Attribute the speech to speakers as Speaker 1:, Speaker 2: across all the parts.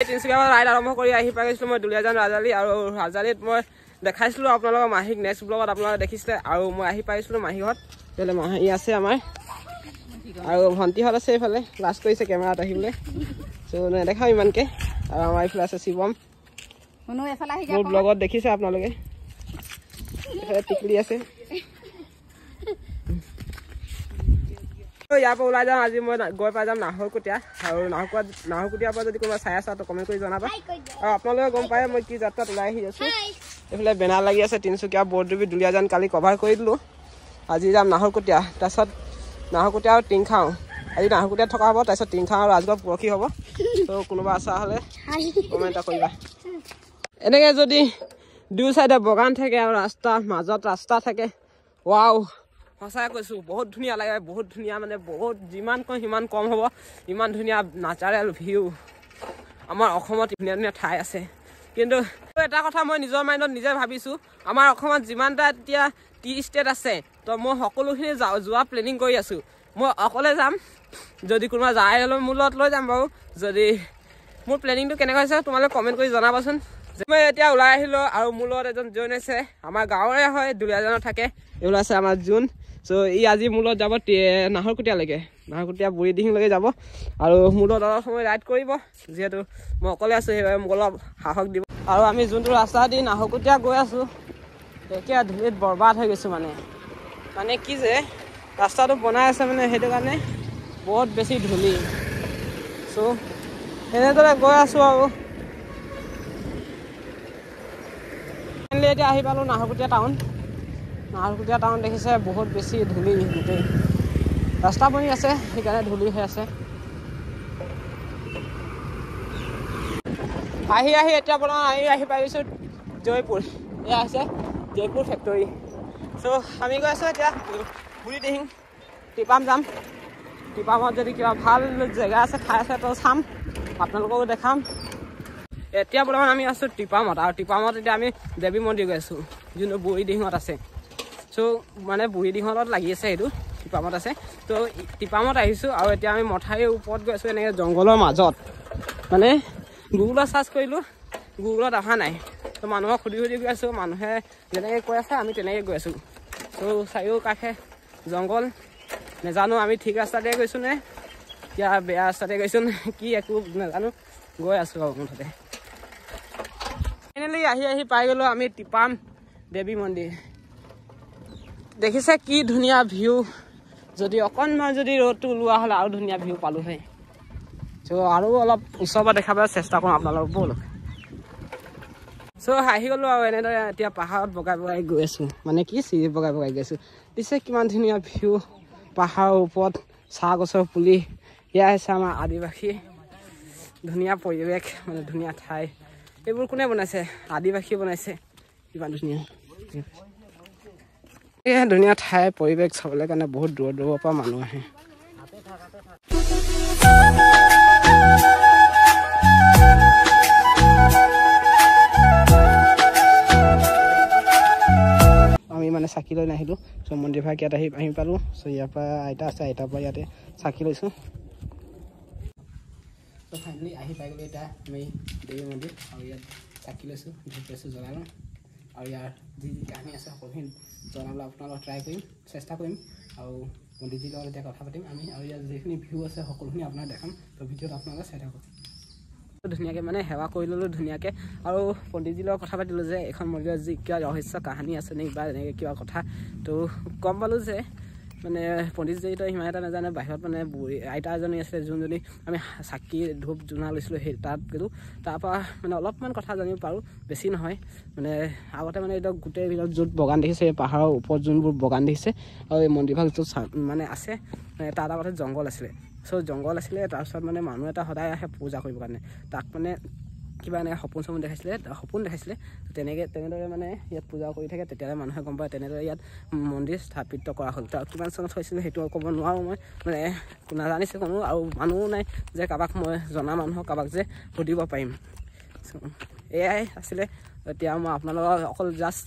Speaker 1: Tinsukia ride আৰম্ভ কৰি আহি পাই গৈছিলোঁ মই দুলীয়াজান ৰাজালি আৰু ৰাজালিত মই দেখাইছিলোঁ আপোনালোকৰ মাহীক নেক্সট ব্লগত আপোনালোকে দেখিছিলে আৰু মই আহি পাইছিলোঁ মাহীহঁত তেলে মাহী আছে আমাৰ আৰু ভণ্টিহঁত আছে এইফালে লাষ্ট কৰিছে কেমেৰাত আহিবলৈ চ' নেদেখাওঁ ইমানকৈ আৰু আমাৰ এইফালে আছে শিৱম মোৰ ব্লগত দেখিছে আপোনালোকে এইফালে টিকলি আছে ইয়াৰ পৰা ওলাই যাম আজি মই গৈ পাই যাম নাহৰকটীয়া আৰু নাহৰকটীয়াৰ পৰা যদি কোনোবা চাই আছা তো কমেণ্ট কৰি জনাবা আৰু আপোনালোকে গম পায় মই কি যাত্ৰাত ওলাই আহি আছোঁ এইফালে বেনাৰ লাগি আছে তিনিচুকীয়া বৰদুবি দুলীয়াজান কালি কভাৰ কৰি দিলোঁ আজি যাম নাহৰকটীয়া তাৰপিছত নাহৰকটীয়া আৰু টিংখাওঁ আজি নাহৰকটীয়াত থকা হ'ব তাৰপিছত টিংখাওঁ আৰু ৰাজগড় পৰহি হ'ব তো কোনোবা আছা হ'লে কমেণ্ট এটা কৰিবা এনেকৈ যদি দুই চাইডে বাগান থাকে আৰু ৰাস্তা মাজত ৰাস্তা থাকে ৱাও সঁচাই কৈছোঁ বহুত ধুনীয়া লাগে বহুত ধুনীয়া মানে বহুত যিমান কম সিমান কম হ'ব ইমান ধুনীয়া নেচাৰেল ভিউ আমাৰ অসমত ধুনীয়া ধুনীয়া ঠাই আছে কিন্তু এটা কথা মই নিজৰ মাইণ্ডত নিজে ভাবিছোঁ আমাৰ অসমত যিমানটা এতিয়া টি ষ্টেট আছে তো মই সকলোখিনি যোৱা প্লেনিং কৰি আছোঁ মই অকলে যাম যদি কোনোবা যায় হ'লেও মোৰ লগত লৈ যাম বাৰু যদি মোৰ প্লেনিংটো কেনেকুৱা হৈছে তোমালোকে কমেণ্ট কৰি জনাবাচোন মই এতিয়া ওলাই আহিলোঁ আৰু মোৰ লগত এজন জইন আছে আমাৰ গাঁৱৰে হয় দুলীয়াজানত থাকে এইবিলাক আছে আমাৰ জোন চ' ই আজি মোৰ লগত যাব নাহৰকটীয়ালৈকে নাহৰকটীয়া বুঢ়ীদিহিংলৈকে যাব আৰু মোৰ লগত অলপ সময় ৰাইড কৰিব যিহেতু মই অকলে আছোঁ সেইবাবে মোক অলপ সাহস দিব আৰু আমি যোনটো ৰাস্তা দি নাহৰকটীয়া গৈ আছোঁ এতিয়া ধূলিত বৰবাদ হৈ গৈছোঁ মানে কি যে ৰাস্তাটো বনাই আছে মানে সেইটো কাৰণে বহুত বেছি ধূলি চ' এনেদৰে গৈ আছোঁ আৰু এতিয়া আহি পালোঁ নাহৰকটীয়া টাউন দেখিছে বহুত বেছি ধূলি গোটেই ৰাস্তা বনি আছে সেইকাৰণে ধূলি হৈ আছে আহি এতিয়া বনাওঁ আহি পাই গৈছোঁ জয়পুৰ এয়া আছে জয়পুৰ ফেক্টৰী চ' আমি গৈ আছোঁ এতিয়া বুঢ়ীদিহিং টিপাম যাম টিপামত যদি কিবা ভাল জেগা আছে ঠাই আছে তো চাম আপোনালোককো দেখাম এতিয়া বৰ্তমান আমি আছোঁ টিপামত আৰু টিপামত এতিয়া আমি দেৱী মন্দিৰ গৈ আছোঁ যোনটো বুঢ়ীদিহিঙত আছে চ' মানে বুঢ়ীদিহিঙত লাগি আছে সেইটো টিপামত আছে তো টিপামত আহিছোঁ আৰু এতিয়া আমি মথাউৰিৰ ওপৰত গৈ আছোঁ এনেকৈ জংঘলৰ মাজত মানে গুগলত চাৰ্চ কৰিলোঁ গুগলত অহা নাই তো মানুহক সুধি গৈ আছোঁ মানুহে যেনেকৈ কৈ আছে আমি তেনেকৈ গৈ আছোঁ ত' চাৰিওকাষে জংঘল নেজানো আমি ঠিক ৰাস্তাতে গৈছোঁ নে এতিয়া বেয়া ৰাস্তাতে গৈছোঁ নে কি একো নেজানো গৈ আছোঁ আৰু মুঠতে ফাইনেলি আহি পাই গ'লোঁ আমি টিপাম দেৱী মন্দিৰ দেখিছে কি ধুনীয়া ভিউ যদি অকণমান যদি ৰ'দটো ওলোৱা হ'লে আৰু ধুনীয়া ভিউ পালোঁ হয় চ' আৰু অলপ ওচৰৰ পৰা দেখাবলৈ চেষ্টা কৰোঁ আপোনালোকক ব'লক চ' আহি গ'লোঁ আৰু এনেদৰে এতিয়া পাহাৰত বগাই গৈ আছোঁ মানে কি চিৰি বগাই গৈ আছোঁ দিছে কিমান ধুনীয়া ভিউ পাহাৰৰ ওপৰত চাহ গছৰ পুলি এয়া হৈছে আমাৰ আদিবাসী ধুনীয়া পৰিৱেশ মানে ধুনীয়া ঠাই এইবোৰ কোনে বনাইছে আদিবাসীয়ে বনাইছে কিমান ধুনীয়া এয়া ধুনীয়া ঠাই পৰিৱেশ চাবলৈ কাৰণে বহুত দূৰৰ পৰা মানুহ আহে আমি মানে চাকি লৈ নাহিলোঁ চ' মন্দিৰ ভাগ ইয়াত আহি পালোঁ চ' ইয়াৰ পৰা আইতা আছে আইতাৰ পৰা ইয়াতে চাকি লৈছোঁ ত' ফাইনেলি আহি পাই গ'লোঁ এতিয়া আমি দেৱী মন্দিৰ আৰু ইয়াত চাকি লৈছোঁ ধূপ লৈছোঁ জ্বলালোঁ আৰু ইয়াৰ যি কাহিনী আছে সকলোখিনি জনাবলৈ আপোনালোকক ট্ৰাই কৰিম চেষ্টা কৰিম আৰু পণ্ডিতজিৰ লগত এতিয়া কথা পাতিম আমি আৰু ইয়াত যিখিনি ভিউ আছে সকলোখিনি আপোনাক দেখাম ত' ভিডিঅ'ত আপোনালোকে চাই থাকক ধুনীয়াকৈ মানে সেৱা কৰি ল'লোঁ ধুনীয়াকৈ আৰু পণ্ডিতজিৰ লগত কথা পাতিলোঁ যে এখন মন্দিৰত যি কিবা ৰহস্য কাহিনী আছে নেকি বা এনেকৈ কিবা কথা তো গম পালোঁ যে মানে পণ্ডিতজিতো সিমান এটা নাজানে বাহিৰত মানে বুঢ়ী আইতা এজনী আছিলে যোনজনী আমি চাকি ধূপ জোনা লৈছিলোঁ সেই তাত গ'লোঁ তাৰপৰা মানে অলপমান কথা জানিব পাৰোঁ বেছি নহয় মানে আগতে মানে এতিয়া গোটেই ভিতৰত য'ত বাগান দেখিছে এই পাহাৰৰ ওপৰত যোনবোৰ বাগান দেখিছে আৰু এই মন্দিৰভাগ য'ত মানে আছে মানে তাত আগতে জংঘল আছিলে চ' জংঘল আছিলে তাৰপিছত মানে মানুহ এটা সদায় আহে পূজা কৰিবৰ কাৰণে তাক মানে কিবা এনেকৈ সপোন দেখাইছিলে তেনেদৰে মানে ইয়াত পূজা কৰি থাকে তেতিয়াহে মানুহে গম পায় তেনেদৰে ইয়াত মন্দিৰ স্থাপিত কৰা হ'ল তাৰ কিমান চনত হৈছিলে সেইটো ক'ব নোৱাৰোঁ মই মানে নাজানিছে কোনো আৰু মানুহো নাই যে কাৰোবাক মই জনা মানুহক কাৰোবাক যে সুধিব পাৰিম এয়াই আছিলে এতিয়া মই আপোনালোকৰ অকল জাষ্ট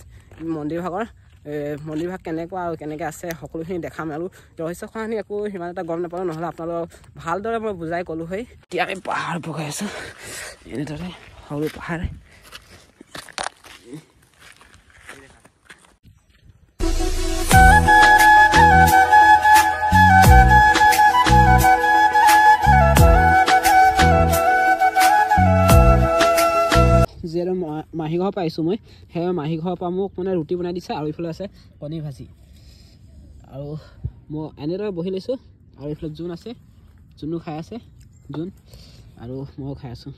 Speaker 1: মন্দিৰভাগৰ মন্দিৰভাগ কেনেকুৱা আৰু কেনেকৈ আছে সকলোখিনি দেখাম আৰু ৰহস্যখিনি একো সিমান এটা গম নাপালোঁ নহ'লে আপোনালোকক ভালদৰে মই বুজাই ক'লোঁ হয় এতিয়া আমি পাহাৰ বগাই আছোঁ এনেদৰে সৰু পাহাৰ যিহেতু মাহী ঘৰ পাইছোঁ মই সেই মাহী ঘৰৰ পৰা মোক মানে ৰুটি বনাই দিছে আৰু এইফালে আছে কণী ভাজি আৰু মই এনেদৰে বহি লৈছোঁ আৰু এইফালে জোন আছে জোনো খাই আছে জোন আৰু ময়ো খাই আছোঁ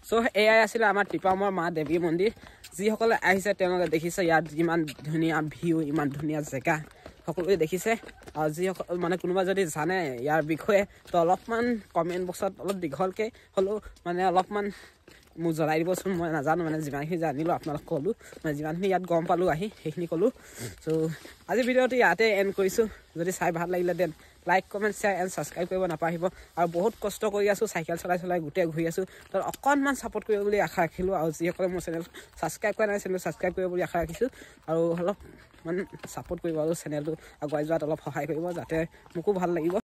Speaker 1: চ' এয়াই আছিলে আমাৰ টিপামৰ মা দেৱী মন্দিৰ যিসকলে আহিছে তেওঁলোকে দেখিছে ইয়াত ইমান ধুনীয়া ভিউ ইমান ধুনীয়া জেগা সকলোৱে দেখিছে আৰু যিসকল মানে কোনোবা যদি জানে ইয়াৰ বিষয়ে তো অলপমান কমেণ্ট বক্সত অলপ দীঘলকৈ হ'লেও মানে অলপমান মোক জনাই দিবচোন মই নাজানো মানে যিমানখিনি জানিলোঁ আপোনালোক ক'লোঁ মানে যিমানখিনি ইয়াত গম পালোঁ আহি সেইখিনি ক'লোঁ চ' আজি ভিডিঅ'টো ইয়াতে এণ্ড কৰিছোঁ যদি চাই ভাল লাগিলে then like comment share and subscribe কৰিব নাপাহৰিব আৰু বহুত কষ্ট কৰি আছোঁ চাইকেল চলাই গোটেই ঘূৰি আছোঁ তো অকণমান ছাপোৰ্ট কৰিব বুলি আশা ৰাখিলোঁ আৰু যিসকলে মোৰ চেনেল ছাবস্ক্ৰাইব কৰা নাই চেনেল ছাবস্ক্ৰাইব কৰিব বুলি আশা ৰাখিছোঁ আৰু অলপমান ছাপোৰ্ট কৰিব আৰু চেনেলটো আগুৱাই যোৱাত অলপ সহায় কৰিব যাতে মোকো ভাল লাগিব